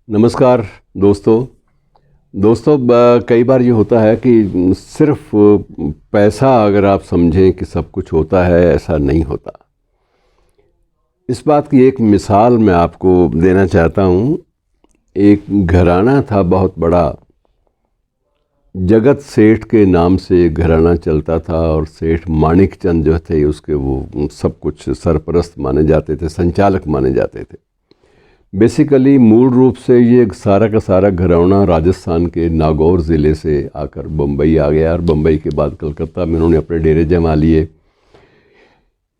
नमस्कार दोस्तों। कई बार ये होता है कि सिर्फ पैसा अगर आप समझें कि सब कुछ होता है, ऐसा नहीं होता। इस बात की एक मिसाल मैं आपको देना चाहता हूँ। एक घराना था बहुत बड़ा, जगत सेठ के नाम से घराना चलता था और सेठ माणिक चंद जो थे उसके वो सब कुछ सरपरस्त माने जाते थे, संचालक माने जाते थे। बेसिकली मूल रूप से ये सारा का सारा घराना राजस्थान के नागौर ज़िले से आकर बम्बई आ गया और बम्बई के बाद कलकत्ता में उन्होंने अपने डेरे जमा लिए।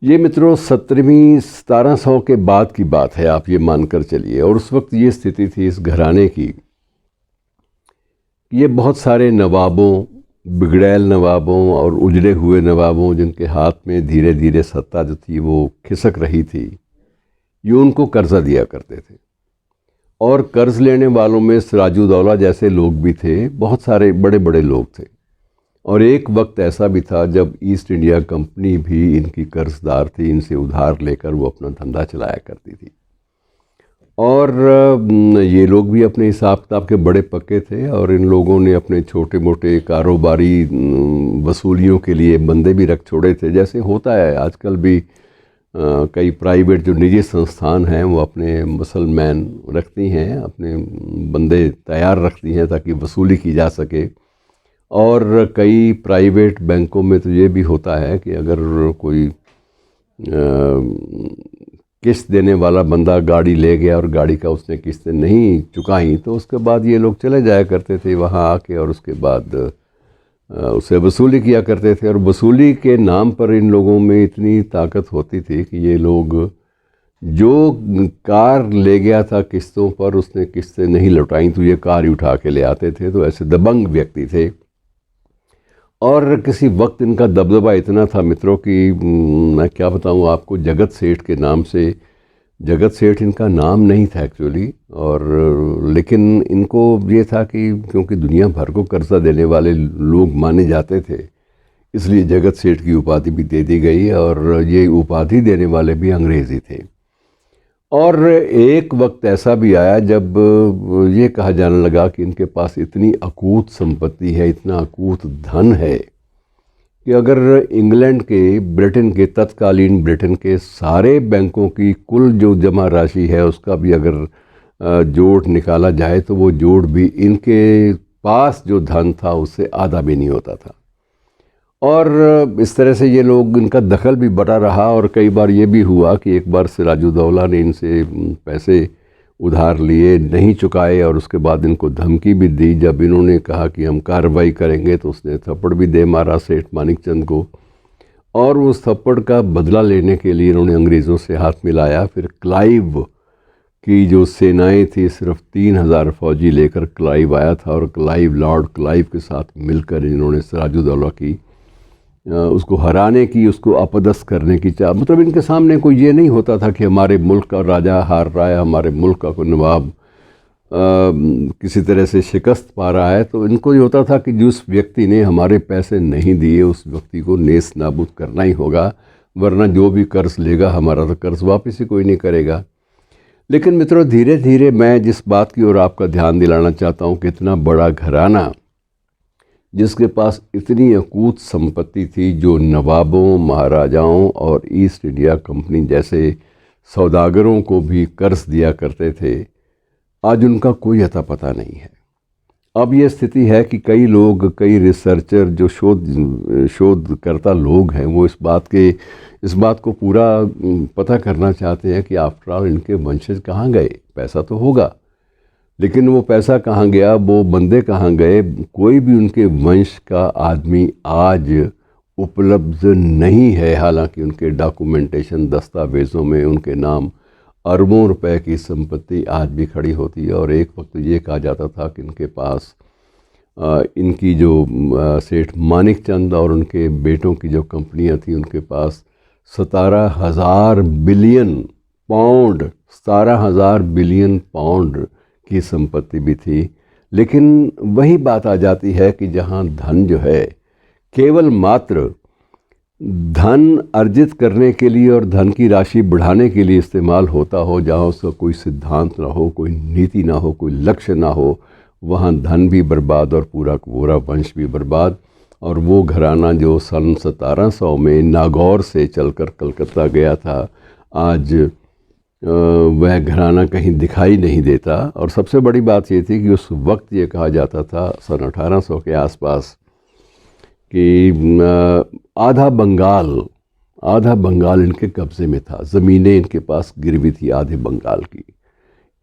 ये मित्रों 1700 के बाद की बात है, आप ये मानकर चलिए। और उस वक्त ये स्थिति थी इस घराने की, ये बहुत सारे नवाबों, बिगड़ैल नवाबों और उजड़े हुए नवाबों जिनके हाथ में धीरे धीरे सत्ता जो थी वो खिसक रही थी, ये उनको कर्जा दिया करते थे। और कर्ज लेने वालों में सिराजुद्दौला जैसे लोग भी थे, बहुत सारे बड़े बड़े लोग थे। और एक वक्त ऐसा भी था जब ईस्ट इंडिया कंपनी भी इनकी कर्जदार थी, इनसे उधार लेकर वो अपना धंधा चलाया करती थी। और ये लोग भी अपने हिसाब किताब के बड़े पक्के थे और इन लोगों ने अपने छोटे मोटे कारोबारी वसूलियों के लिए बंदे भी रख छोड़े थे। जैसे होता है आजकल भी कई प्राइवेट जो निजी संस्थान हैं वो अपने मसलमैन रखती हैं, अपने बंदे तैयार रखती हैं ताकि वसूली की जा सके। और कई प्राइवेट बैंकों में तो ये भी होता है कि अगर कोई किस्त देने वाला बंदा गाड़ी ले गया और गाड़ी का उसने किस्तें नहीं चुकाई तो उसके बाद ये लोग चले जाया करते थे वहाँ आके और उसके बाद उसे वसूली किया करते थे। और वसूली के नाम पर इन लोगों में इतनी ताकत होती थी कि ये लोग जो कार ले गया था किस्तों पर, उसने किस्तें नहीं लौटाई तो ये कार ही उठा के ले आते थे। तो ऐसे दबंग व्यक्ति थे। और किसी वक्त इनका दबदबा इतना था मित्रों कि मैं क्या बताऊं आपको, जगत सेठ के नाम से, जगत सेठ इनका नाम नहीं था एक्चुअली, और लेकिन इनको ये था कि क्योंकि दुनिया भर को कर्जा देने वाले लोग माने जाते थे, इसलिए जगत सेठ की उपाधि भी दे दी गई। और ये उपाधि देने वाले भी अंग्रेज़ी थे। और एक वक्त ऐसा भी आया जब ये कहा जाने लगा कि इनके पास इतनी अकूत संपत्ति है, इतना अकूत धन है कि अगर इंग्लैंड के, ब्रिटेन के, तत्कालीन ब्रिटेन के सारे बैंकों की कुल जो जमा राशि है उसका भी अगर जोड़ निकाला जाए तो वो जोड़ भी इनके पास जो धन था उससे आधा भी नहीं होता था। और इस तरह से ये लोग, इनका दखल भी बड़ा रहा। और कई बार ये भी हुआ कि एक बार सिराजुद्दौला ने इनसे पैसे उधार लिए, नहीं चुकाए और उसके बाद इनको धमकी भी दी। जब इन्होंने कहा कि हम कार्रवाई करेंगे तो उसने थप्पड़ भी दे मारा सेठ मानिक चंद को। और उस थप्पड़ का बदला लेने के लिए इन्होंने अंग्रेज़ों से हाथ मिलाया। फिर क्लाइव की जो सेनाएं थी, सिर्फ 3000 फौजी लेकर क्लाइव आया था और क्लाइव, लॉर्ड क्लाइव के साथ मिलकर इन्होंने सिराजुद्दौला की उसको हराने की, उसको अपदस्थ करने की चाह। मतलब इनके सामने कोई ये नहीं होता था कि हमारे मुल्क का राजा हार रहा है, हमारे मुल्क का कोई नवाब किसी तरह से शिकस्त पा रहा है। तो इनको ये होता था कि जिस व्यक्ति ने हमारे पैसे नहीं दिए उस व्यक्ति को नेस्त नाबूद करना ही होगा, वरना जो भी कर्ज लेगा हमारा तो कर्ज वापस ही कोई नहीं करेगा। लेकिन मित्रों, धीरे धीरे मैं जिस बात की ओर आपका ध्यान दिलाना चाहता हूँ कि इतना बड़ा घराना जिसके पास इतनी अकूत संपत्ति थी, जो नवाबों, महाराजाओं और ईस्ट इंडिया कंपनी जैसे सौदागरों को भी कर्ज दिया करते थे, आज उनका कोई अता पता नहीं है। अब ये स्थिति है कि कई लोग, कई रिसर्चर जो शोधकर्ता लोग हैं, वो इस बात को पूरा पता करना चाहते हैं कि आफ्टर ऑल इनके वंशज कहाँ गए। पैसा तो होगा लेकिन वो पैसा कहाँ गया, वो बंदे कहाँ गए, कोई भी उनके वंश का आदमी आज उपलब्ध नहीं है। हालांकि उनके डॉक्यूमेंटेशन, दस्तावेज़ों में उनके नाम अरबों रुपए की संपत्ति आज भी खड़ी होती है। और एक वक्त ये कहा जाता था कि इनके पास इनकी जो सेठ मानिक चंद और उनके बेटों की जो कंपनियां थी, उनके पास 17,000 बिलियन पाउंड, 17,000 बिलियन पाउंड की संपत्ति भी थी। लेकिन वही बात आ जाती है कि जहाँ धन जो है केवल मात्र धन अर्जित करने के लिए और धन की राशि बढ़ाने के लिए इस्तेमाल होता हो, जहाँ उसका कोई सिद्धांत ना हो, कोई नीति ना हो, कोई लक्ष्य ना हो, वहाँ धन भी बर्बाद और पूरा पूरा वंश भी बर्बाद। और वो घराना जो सन 1700 में नागौर से चलकर कलकत्ता गया था, आज वह घराना कहीं दिखाई नहीं देता। और सबसे बड़ी बात ये थी कि उस वक्त ये कहा जाता था सन 1800 के आसपास कि आधा बंगाल इनके कब्ज़े में था, ज़मीनें इनके पास गिरवी थी आधे बंगाल की।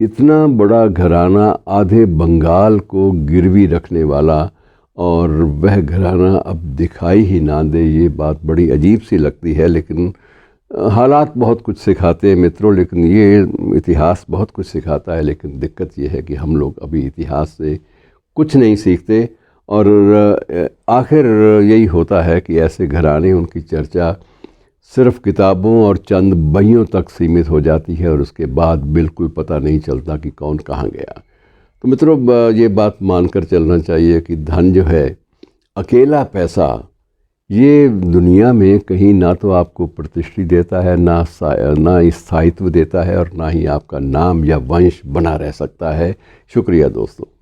इतना बड़ा घराना आधे बंगाल को गिरवी रखने वाला, और वह घराना अब दिखाई ही ना दे, ये बात बड़ी अजीब सी लगती है। लेकिन हालात बहुत कुछ सिखाते हैं मित्रों, लेकिन ये इतिहास बहुत कुछ सिखाता है। लेकिन दिक्कत ये है कि हम लोग अभी इतिहास से कुछ नहीं सीखते, और आखिर यही होता है कि ऐसे घराने, उनकी चर्चा सिर्फ़ किताबों और चंद बहियों तक सीमित हो जाती है, और उसके बाद बिल्कुल पता नहीं चलता कि कौन कहाँ गया। तो मित्रों, ये बात मानकर चलना चाहिए कि धन जो है, अकेला पैसा, ये दुनिया में कहीं ना तो आपको प्रतिष्ठित देता है, ना स्थायित्व देता है, और ना ही आपका नाम या वंश बना रह सकता है। शुक्रिया दोस्तों।